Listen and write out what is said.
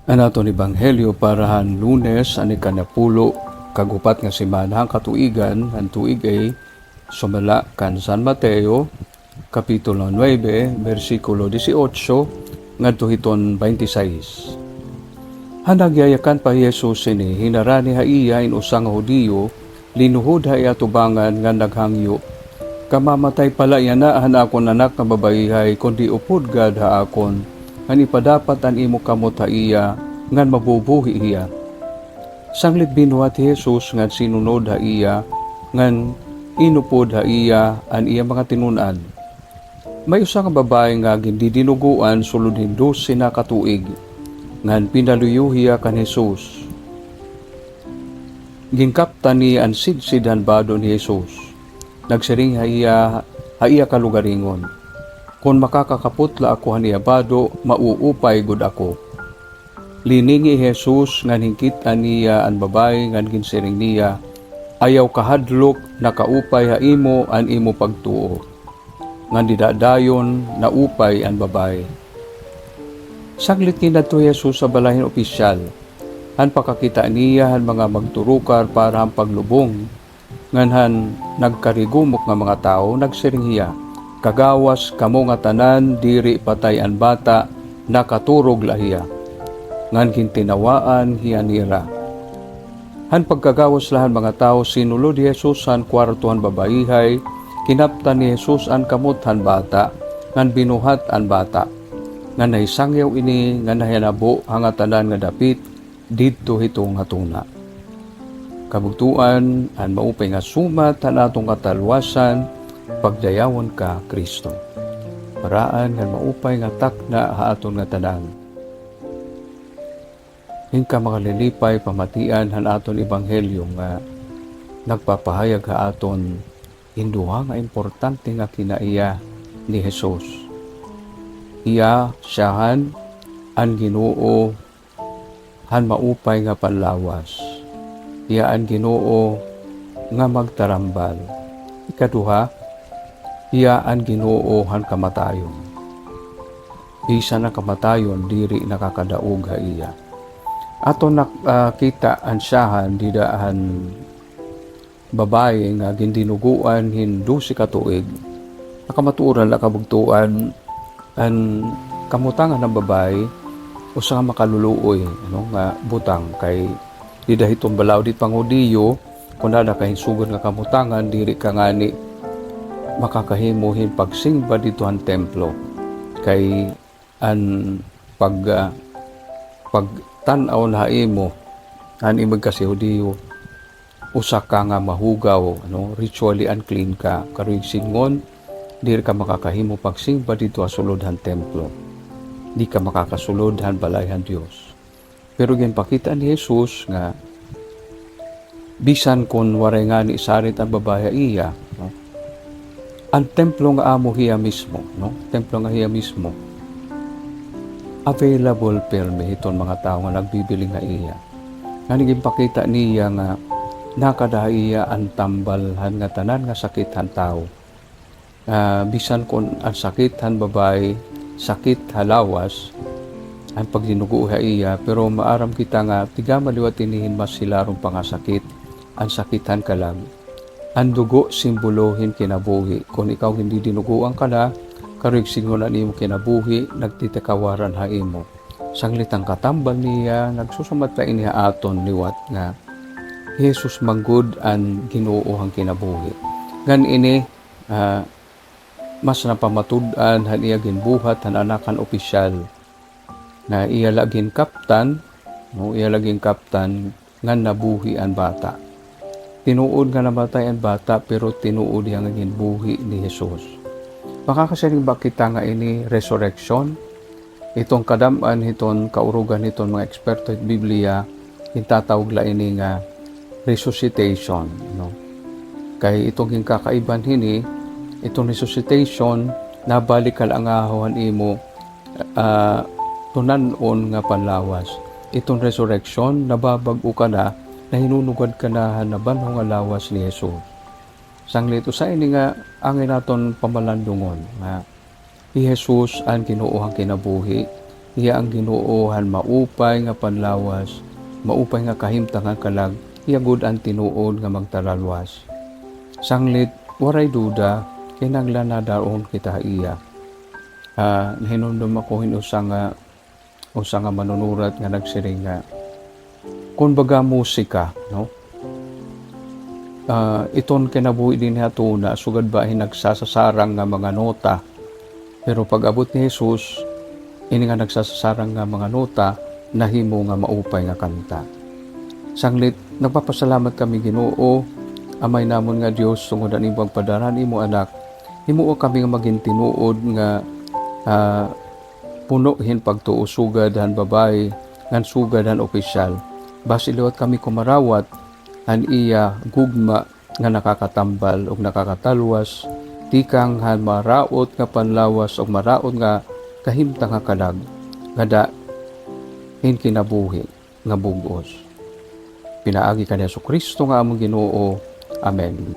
Anaton Ebanghelyo parahan Lunes ani kanapulo kagupat nga semana ang katuigan ang tuig ay sumala kan San Mateo kapitulo 9 bersikulo 18 ngadto hiton 26. Hanagyayakan pa Jesus ini hinarani haiya in usang Hudiyo linuhod haya tubangan nga naghangyo kamamatay pala yana hanakon anak nga babayihay kundi upod gad haakon ani padapat an imo kamot haiya ngan mabubuhi iya. Sanglit binuhat Jesus ngan sinunod haiya ngan inupod haiya an iya mga tinunan. May usa nga babae nga gindidinuguan sulod hindos sina katuig ngan pinaluyuhiya kan Jesus. Gingkaptan ni an sidsidhan bado ni Jesus. Nagsiring haiya kalugaringon. Kung makakakaputla ako haniya bado, mauupay gud ako. Liningi Jesus ngan hingkit niya an babay ngan ginsiring niya, ayaw kahadlok nakaupay haimo an imo pagtuo. Ngan didadayon naupay an babay. Saglit kinadto Jesus sa balahin opisyal. Han pakakita niya han mga magturukar para ang paglubong. Ngan han nagkarigumok nga mga tao nagsiring hiya. Kagawas kamo nga tanan diri patay an bata nakaturog lahiya ngan gintinawaan hiya nira. Han pagkagawas lahan mga tao sinulod ni Jesus an kwartuhan babayihay kinaptan ni Jesus an kamuthan bata ngan binuhat an bata ngan nahisangyaw ini ngan nahanabo hanga tanan nga dapit didto hitong hatuna. Kabugtuan an maupay nga sumat han atong katalwasan pagdayawan ka Kristo. Paraan nga maupay nga takna haaton nga tanan. Hingka makalilipay pamatian han aton ebanghelyo nga nagpapahayag haaton induha nga importante nga kinaiya ni Jesus. Iya siyahan an Ginoo han maupay nga panlawas. Iya an Ginoo nga magtarambal. Ikaduha, iya an Ginoo han kamatayon. Isa na kamatayon diri nakakadaog ha iya. Ato nakita an siyahan didaan babae nga gindinuguan hindu si katuig. Nakamatuoran la kabugtuan an kamutangan ng babae usa nga makaluluoy nga butang kay didahitong balaw dit pangudiyo kun ada kay sugod nga kamutangan diri ka ngani makakahimuhin pagsingba dito ang templo kay an pagtanaw na imo an imig kasi Hudiyo usa ka nga mahugaw ritually unclean ka karoy singon diri ka makakahimo pagsingba dito sa sulodhan templo di ka makakasulodhan balayhan Dios. Pero ginpakita ni Jesus nga bisan kun waray nga ni sarit ang babae iya ang templo nga amo hiya mismo, templo nga hiya mismo, available perme hiton mga tao nga nagbibili nga iya. Nga naging niya nga nakadahiya ang tambalhan nga tanan nga sakithan tao. Bisan kung ang sakithan babae, sakit halawas, ang pagdinugo iya, pero maaram kita nga tiga maliwat inihin mas silarong pangasakit, ang sakithan kalag. Ang dugo simbolohin kinabuhi. Kung ikaw hindi dinuguan ka na, karig singunan imo kinabuhi, nagtitikawaran ha imo. Sanglitang katambal niya, nagsusumat pa iniha aton liwat nga Jesus manggod ang Ginoo ang kinabuhi. Gan ini, mas napamatud-an han iya ginbuhat han anakan opisyal na iya laging kaptan, ngan nabuhi ang bata. Tinuod nga namatay ang bata pero tinuod yang naging buhi ni Jesus. Makakasaling ba kita nga ini resurrection? Itong kadaman hiton kaurugan hiton mga eksperto at Biblia hintatawag la ini nga resuscitation. Kay itong kakaiban hini, itong resuscitation nabalik kalangahohan imo tunanon nga panlawas. Itong resurrection nababag-o ka na na hinunugad ka na hanaban nga lawas ni Jesus. Sanglito sa ini nga angin naton pamalandungon nga si Jesus ang Ginoo ang kinabuhi iya ang Ginoo han maupay nga panlawas, maupay nga kahimtang nga kalag, iya gud ang tinuod nga magtalalwas. Sanglit waray duda kinahanglan na daron kita iya. Hinumdum ako usa nga manunurat nga nagsiring nga kung baga musika, no? Iton kinabuhi din hatuna sugad ba nagsasasarang nga mga nota, pero pag abot ni Jesus ini nga nagsasasarang nga mga nota nahimo nga maupay nga kanta. Sanglit nagpapasalamat kami Ginoo amay namon nga Dios tungod ani pagpadaran imo anak, himuo kami nga maging tinuod nga puno hin pagtuo sugad han babae ngan sugad han opisyal. Basi liwat kami kumarawat han iya gugma nga nakakatambal ug nakakatalwas, tikang han maraot nga panlawas ug maraot nga kahimtang nga kalag, ngada hin kinabuhi nga bugos. Pinaagi kaniya Kristo nga among Ginoo. Amen.